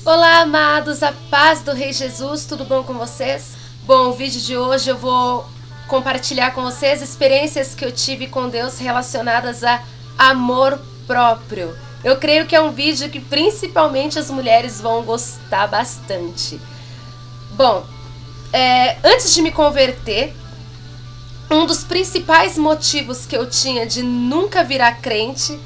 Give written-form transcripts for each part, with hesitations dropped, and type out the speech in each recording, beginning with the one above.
Olá, amados, a paz do Rei Jesus, tudo bom com vocês? Bom, o vídeo de hoje eu vou compartilhar com vocês experiências que eu tive com Deus relacionadas a amor próprio. Eu creio que é um vídeo que principalmente as mulheres vão gostar bastante. Bom, antes de me converter, um dos principais motivos que eu tinha de nunca virar crente,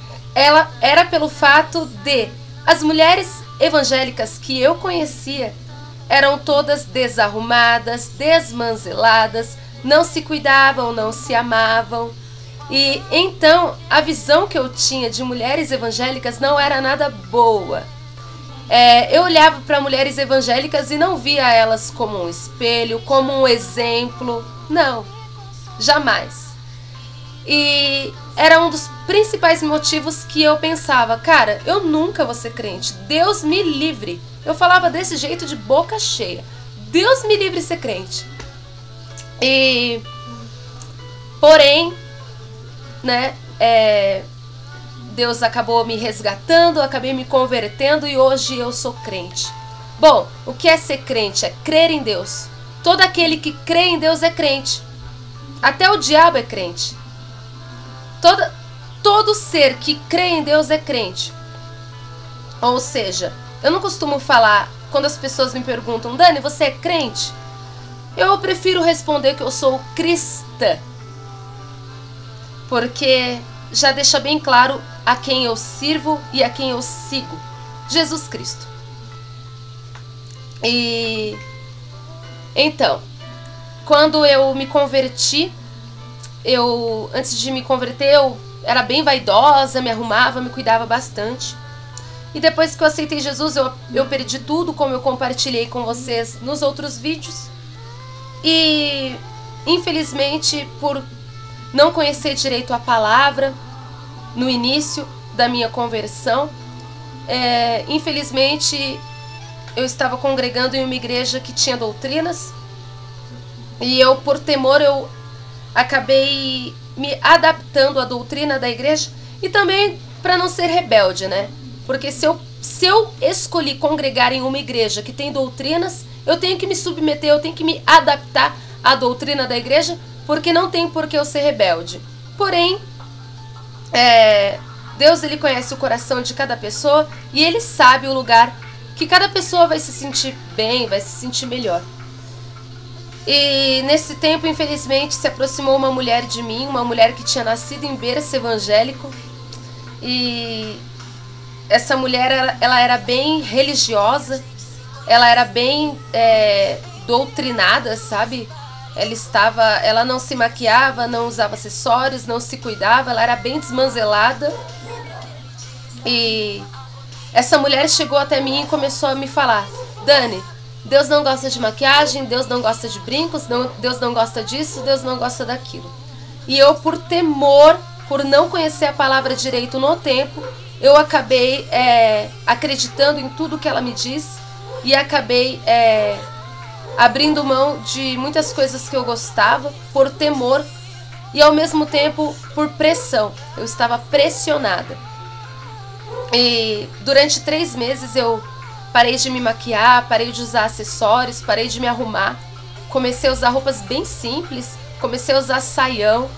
era pelo fato de as mulheres evangélicas que eu conhecia eram todas desarrumadas, desmanzeladas, não se cuidavam, não se amavam. E então a visão que eu tinha de mulheres evangélicas não era nada boa. Eu olhava para mulheres evangélicas e não via elas como um espelho, como um exemplo. Não, jamais. E era um dos principais motivos que eu pensava, cara, eu nunca vou ser crente, Deus me livre. Eu falava desse jeito de boca cheia, Deus me livre de ser crente. Porém, né, Deus acabou me resgatando, acabei me convertendo e hoje eu sou crente. Bom, o que é ser crente? É crer em Deus. Todo aquele que crê em Deus é crente. Até o diabo é crente. Todo ser que crê em Deus é crente. Ou seja, eu não costumo falar, quando as pessoas me perguntam, Dani, você é crente? Eu prefiro responder que eu sou cristã. Porque já deixa bem claro a quem eu sirvo e a quem eu sigo. Jesus Cristo. E então, quando eu me converti, antes de me converter, eu era bem vaidosa, me arrumava, me cuidava bastante. E depois que eu aceitei Jesus, eu perdi tudo, como eu compartilhei com vocês nos outros vídeos. E, infelizmente, por não conhecer direito a palavra no início da minha conversão, infelizmente, eu estava congregando em uma igreja que tinha doutrinas. E eu, por temor, eu acabei me adaptando à doutrina da igreja e também para não ser rebelde, né? Porque se eu escolhi congregar em uma igreja que tem doutrinas, eu tenho que me submeter, eu tenho que me adaptar à doutrina da igreja, porque não tem por que eu ser rebelde. Porém, Deus, ele conhece o coração de cada pessoa e ele sabe o lugar que cada pessoa vai se sentir bem, vai se sentir melhor. E nesse tempo, infelizmente, se aproximou uma mulher de mim, uma mulher que tinha nascido em berço evangélico. E essa mulher, ela era bem religiosa, ela era bem doutrinada, sabe? Ela não se maquiava, não usava acessórios, não se cuidava, ela era bem desmanzelada. E essa mulher chegou até mim e começou a me falar, Dani, Deus não gosta de maquiagem, Deus não gosta de brincos, Deus não gosta disso, Deus não gosta daquilo. E eu, por temor, por não conhecer a palavra direito no tempo, eu acabei acreditando em tudo que ela me disse e acabei abrindo mão de muitas coisas que eu gostava por temor e ao mesmo tempo por pressão. Eu estava pressionada. E durante 3 meses eu parei de me maquiar, parei de usar acessórios, parei de me arrumar. Comecei a usar roupas bem simples, comecei a usar saião.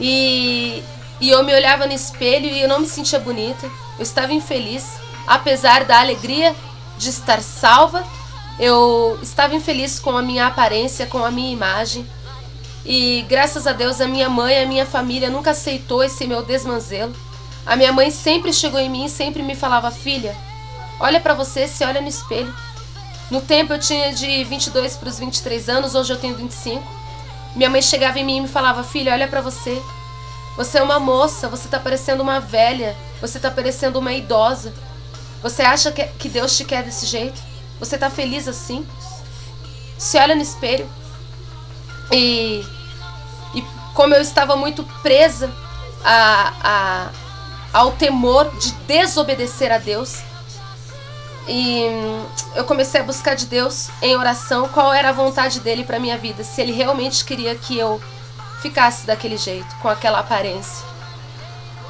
E eu me olhava no espelho e eu não me sentia bonita. Eu estava infeliz, apesar da alegria de estar salva. Eu estava infeliz com a minha aparência, com a minha imagem. E graças a Deus a minha mãe, a minha família nunca aceitou esse meu desmanzelo. A minha mãe sempre chegou em mim e sempre me falava, filha, olha pra você, se olha no espelho. No tempo eu tinha de 22 para os 23 anos, hoje eu tenho 25. Minha mãe chegava em mim e me falava, filha, olha pra você. Você é uma moça, você tá parecendo uma velha, você tá parecendo uma idosa. Você acha que Deus te quer desse jeito? Você tá feliz assim? Se olha no espelho. E como eu estava muito presa ao temor de desobedecer a Deus, e eu comecei a buscar de Deus em oração qual era a vontade dele para minha vida, se ele realmente queria que eu ficasse daquele jeito, com aquela aparência.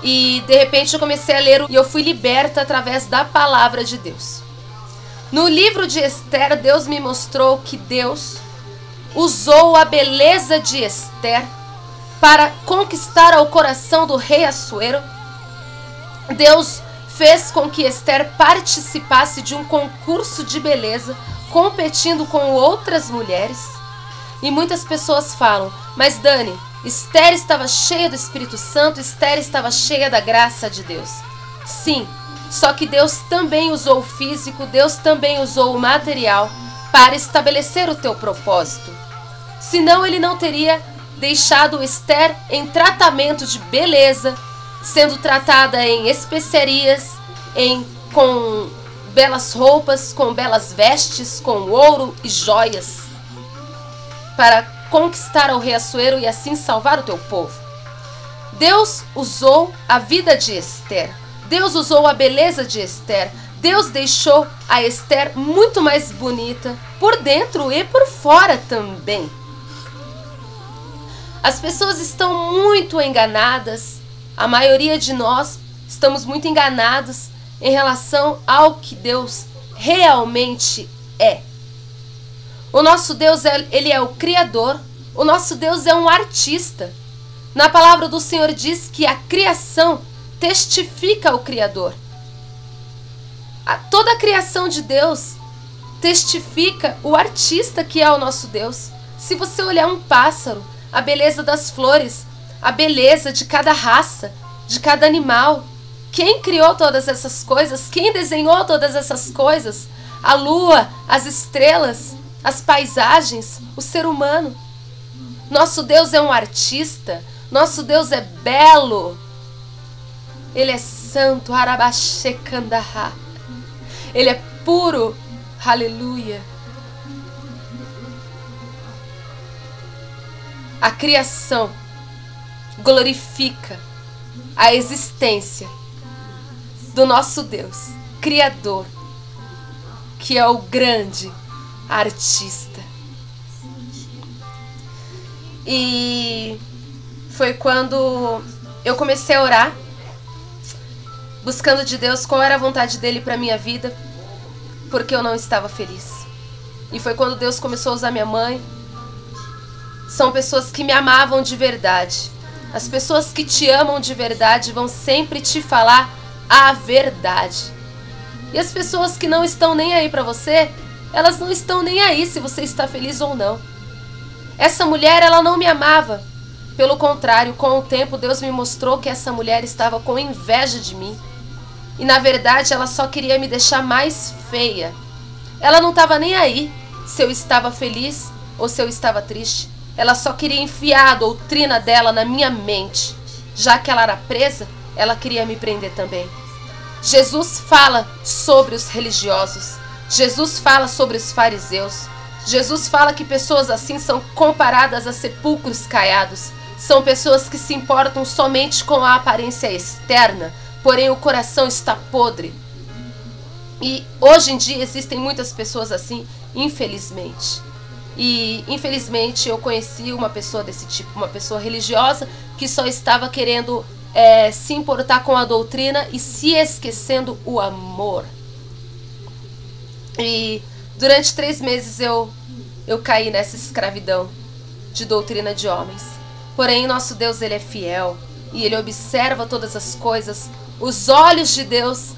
E de repente eu comecei a ler e eu fui liberta através da palavra de Deus. No livro de Esther, Deus me mostrou que Deus usou a beleza de Esther para conquistar o coração do rei Assuero. Deus fez com que Esther participasse de um concurso de beleza, competindo com outras mulheres. E muitas pessoas falam, mas Dani, Esther estava cheia do Espírito Santo, Esther estava cheia da graça de Deus. Sim, só que Deus também usou o físico, Deus também usou o material para estabelecer o teu propósito. Senão ele não teria deixado Esther em tratamento de beleza, sendo tratada em especiarias, com belas roupas, com belas vestes, com ouro e joias, para conquistar o rei Assuero e assim salvar o teu povo. Deus usou a vida de Esther. Deus usou a beleza de Esther. Deus deixou a Esther muito mais bonita por dentro e por fora também. As pessoas estão muito enganadas. A maioria de nós estamos muito enganados em relação ao que Deus realmente é. O nosso Deus, ele é o Criador. O nosso Deus é um artista. Na palavra do Senhor diz que a criação testifica o Criador. Toda a criação de Deus testifica o artista que é o nosso Deus. Se você olhar um pássaro, a beleza das flores, a beleza de cada raça, de cada animal, quem criou todas essas coisas? Quem desenhou todas essas coisas? A lua, as estrelas, as paisagens, o ser humano. Nosso Deus é um artista. Nosso Deus é belo. Ele é santo. Arabaxecandará. Ele é puro. Aleluia. A criação glorifica a existência do nosso Deus, Criador, que é o grande artista. E foi quando eu comecei a orar, buscando de Deus qual era a vontade dele para minha vida, porque eu não estava feliz. E foi quando Deus começou a usar minha mãe. São pessoas que me amavam de verdade. As pessoas que te amam de verdade vão sempre te falar a verdade. E as pessoas que não estão nem aí para você, elas não estão nem aí se você está feliz ou não. Essa mulher, ela não me amava. Pelo contrário, com o tempo, Deus me mostrou que essa mulher estava com inveja de mim. E na verdade, ela só queria me deixar mais feia. Ela não estava nem aí se eu estava feliz ou se eu estava triste. Ela só queria enfiar a doutrina dela na minha mente. Já que ela era presa, ela queria me prender também. Jesus fala sobre os religiosos. Jesus fala sobre os fariseus. Jesus fala que pessoas assim são comparadas a sepulcros caiados. São pessoas que se importam somente com a aparência externa, porém o coração está podre. E hoje em dia existem muitas pessoas assim, infelizmente. E infelizmente eu conheci uma pessoa desse tipo, uma pessoa religiosa que só estava querendo se importar com a doutrina e se esquecendo o amor. E durante 3 meses eu caí nessa escravidão de doutrina de homens. Porém, nosso Deus, ele é fiel e ele observa todas as coisas. Os olhos de Deus,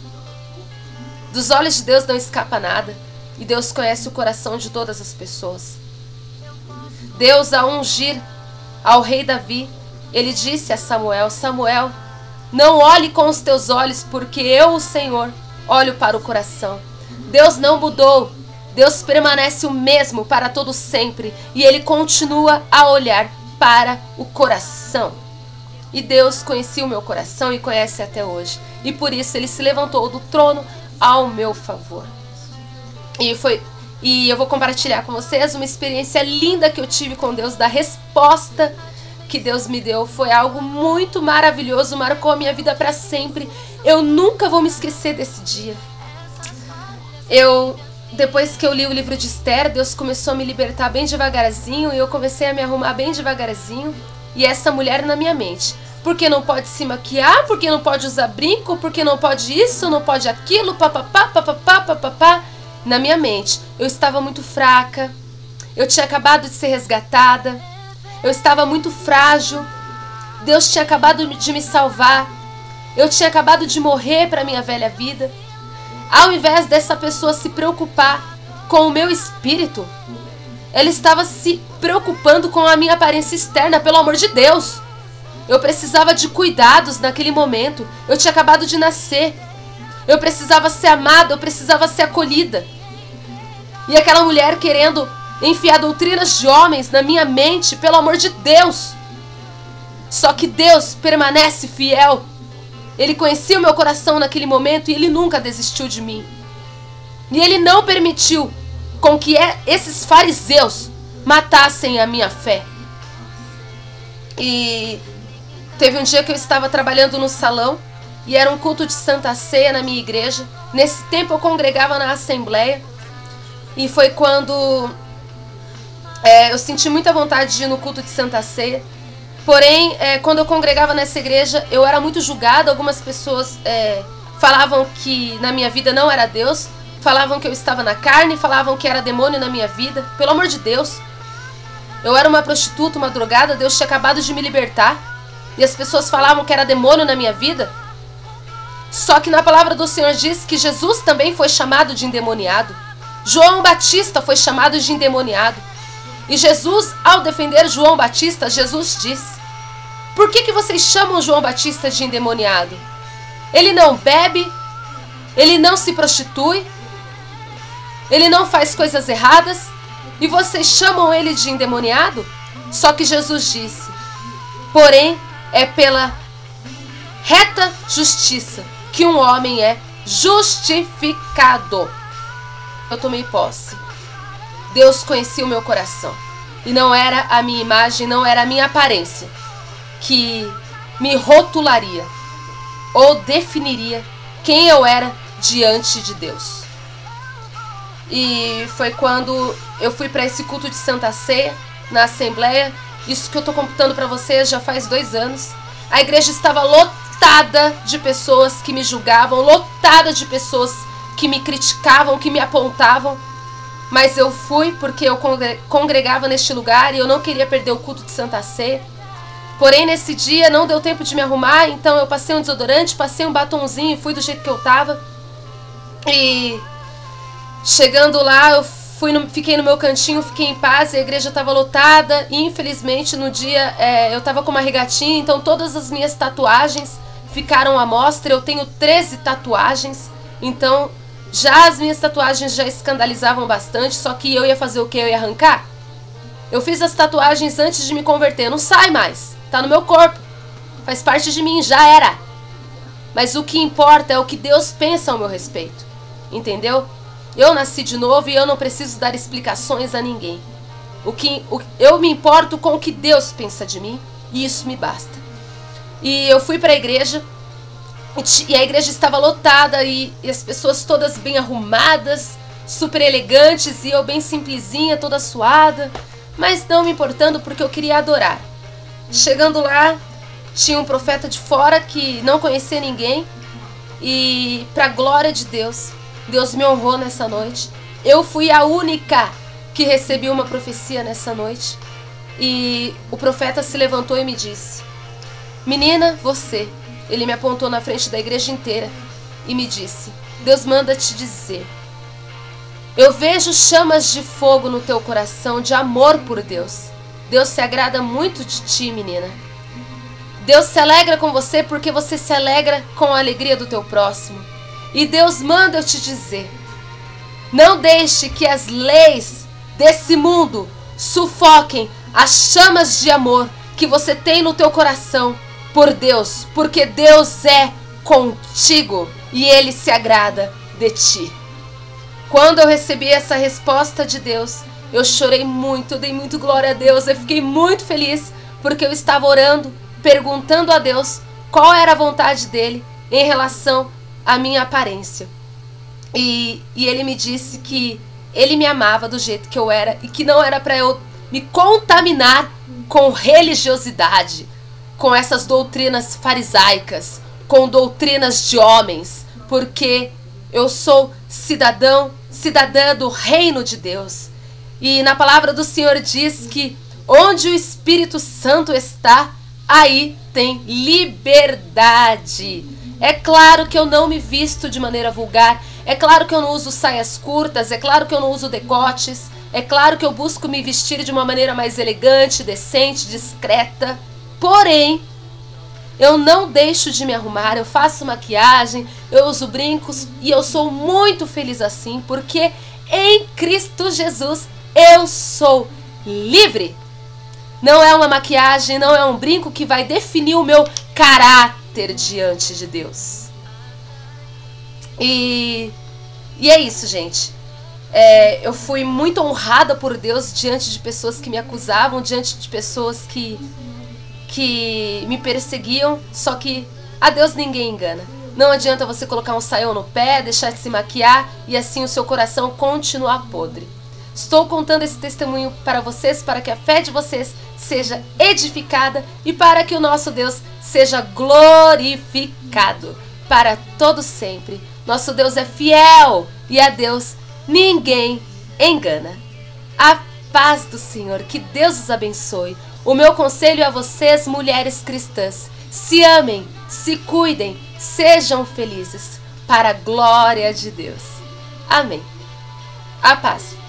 dos olhos de Deus não escapa nada. E Deus conhece o coração de todas as pessoas. Deus, ao ungir ao rei Davi, ele disse a Samuel: Samuel, não olhe com os teus olhos, porque eu, o Senhor, olho para o coração. Deus não mudou. Deus permanece o mesmo para todo sempre. E ele continua a olhar para o coração. E Deus conhecia o meu coração e conhece até hoje. E por isso ele se levantou do trono ao meu favor. E eu vou compartilhar com vocês uma experiência linda que eu tive com Deus, da resposta que Deus me deu. Foi algo muito maravilhoso, marcou a minha vida para sempre. Eu nunca vou me esquecer desse dia. Depois que eu li o livro de Esther, Deus começou a me libertar bem devagarzinho e eu comecei a me arrumar bem devagarzinho. E essa mulher na minha mente: por que não pode se maquiar? Por que não pode usar brinco? Por que não pode isso? Não pode aquilo? Papapá, papapá, papapá. na minha mente, eu estava muito fraca, eu tinha acabado de ser resgatada, eu estava muito frágil, Deus tinha acabado de me salvar, eu tinha acabado de morrer para a minha velha vida. Ao invés dessa pessoa se preocupar com o meu espírito, ela estava se preocupando com a minha aparência externa, pelo amor de Deus. Eu precisava de cuidados naquele momento, eu tinha acabado de nascer, eu precisava ser amada, eu precisava ser acolhida. E aquela mulher querendo enfiar doutrinas de homens na minha mente, pelo amor de Deus. Só que Deus permanece fiel. Ele conhecia o meu coração naquele momento e Ele nunca desistiu de mim. E Ele não permitiu com que esses fariseus matassem a minha fé. E teve um dia que eu estava trabalhando no salão e era um culto de Santa Ceia na minha igreja. Nesse tempo eu congregava na Assembleia e foi quando eu senti muita vontade de ir no culto de Santa Ceia. Porém, quando eu congregava nessa igreja, eu era muito julgada. Algumas pessoas falavam que na minha vida não era Deus, falavam que eu estava na carne, falavam que era demônio na minha vida. Pelo amor de Deus, eu era uma prostituta, uma drogada, Deus tinha acabado de me libertar. E as pessoas falavam que era demônio na minha vida. Só que na palavra do Senhor diz que Jesus também foi chamado de endemoniado. João Batista foi chamado de endemoniado. E Jesus, ao defender João Batista, Jesus disse: por que vocês chamam João Batista de endemoniado? Ele não bebe, ele não se prostitui, ele não faz coisas erradas, e vocês chamam ele de endemoniado? Só que Jesus disse: porém, é pela reta justiça que um homem é justificado. Eu tomei posse. Deus conhecia o meu coração. E não era a minha imagem, não era a minha aparência que me rotularia ou definiria quem eu era diante de Deus. E foi quando eu fui para esse culto de Santa Ceia, na Assembleia. Isso que eu estou contando para vocês já faz 2 anos. A igreja estava lotada de pessoas que me julgavam, lotada de pessoas que me criticavam, que me apontavam. Mas eu fui porque eu congregava neste lugar e eu não queria perder o culto de Santa Ceia. Porém, nesse dia não deu tempo de me arrumar, então eu passei um desodorante, passei um batonzinho e fui do jeito que eu tava. E chegando lá, eu fiquei no meu cantinho, fiquei em paz, a igreja estava lotada. E infelizmente no dia eu estava com uma regatinha, então todas as minhas tatuagens ficaram à mostra. Eu tenho 13 tatuagens, então já as minhas tatuagens já escandalizavam bastante. Só que eu ia fazer o que? Eu ia arrancar? Eu fiz as tatuagens antes de me converter, não sai mais, tá no meu corpo, faz parte de mim, já era. Mas o que importa é o que Deus pensa ao meu respeito, entendeu? Eu nasci de novo e eu não preciso dar explicações a ninguém. Eu me importo com o que Deus pensa de mim e isso me basta. E eu fui para a igreja e a igreja estava lotada e as pessoas todas bem arrumadas, super elegantes, e eu bem simplesinha, toda suada, mas não me importando porque eu queria adorar. Chegando lá, tinha um profeta de fora que não conhecia ninguém e, para a glória de Deus, Deus me honrou nessa noite. Eu fui a única que recebi uma profecia nessa noite. E o profeta se levantou e me disse: menina, você. Ele me apontou na frente da igreja inteira e me disse: Deus manda te dizer, eu vejo chamas de fogo no teu coração, de amor por Deus. Deus se agrada muito de ti, menina. Deus se alegra com você porque você se alegra com a alegria do teu próximo. E Deus manda eu te dizer, não deixe que as leis desse mundo sufoquem as chamas de amor que você tem no teu coração por Deus, porque Deus é contigo e Ele se agrada de ti. Quando eu recebi essa resposta de Deus, eu chorei muito, eu dei muito glória a Deus, eu fiquei muito feliz porque eu estava orando, perguntando a Deus qual era a vontade dEle em relação à minha aparência. E Ele me disse que Ele me amava do jeito que eu era e que não era para eu me contaminar com religiosidade, com essas doutrinas farisaicas, com doutrinas de homens, porque eu sou cidadão cidadã do reino de Deus. E na palavra do Senhor diz que onde o Espírito Santo está, aí tem liberdade. É claro que eu não me visto de maneira vulgar, é claro que eu não uso saias curtas, é claro que eu não uso decotes, é claro que eu busco me vestir de uma maneira mais elegante, decente, discreta. Porém, eu não deixo de me arrumar, eu faço maquiagem, eu uso brincos e eu sou muito feliz assim, porque em Cristo Jesus eu sou livre. Não é uma maquiagem, não é um brinco que vai definir o meu caráter diante de Deus. E é isso, gente. Eu fui muito honrada por Deus diante de pessoas que me acusavam, diante de pessoas que me perseguiam, só que a Deus ninguém engana. Não adianta você colocar um saião no pé, deixar de se maquiar e assim o seu coração continuar podre. Estou contando esse testemunho para vocês, para que a fé de vocês seja edificada e para que o nosso Deus seja glorificado para todo sempre. Nosso Deus é fiel e a Deus ninguém engana. A paz do Senhor, que Deus os abençoe. O meu conselho a vocês, mulheres cristãs: se amem, se cuidem, sejam felizes, para a glória de Deus. Amém. A paz.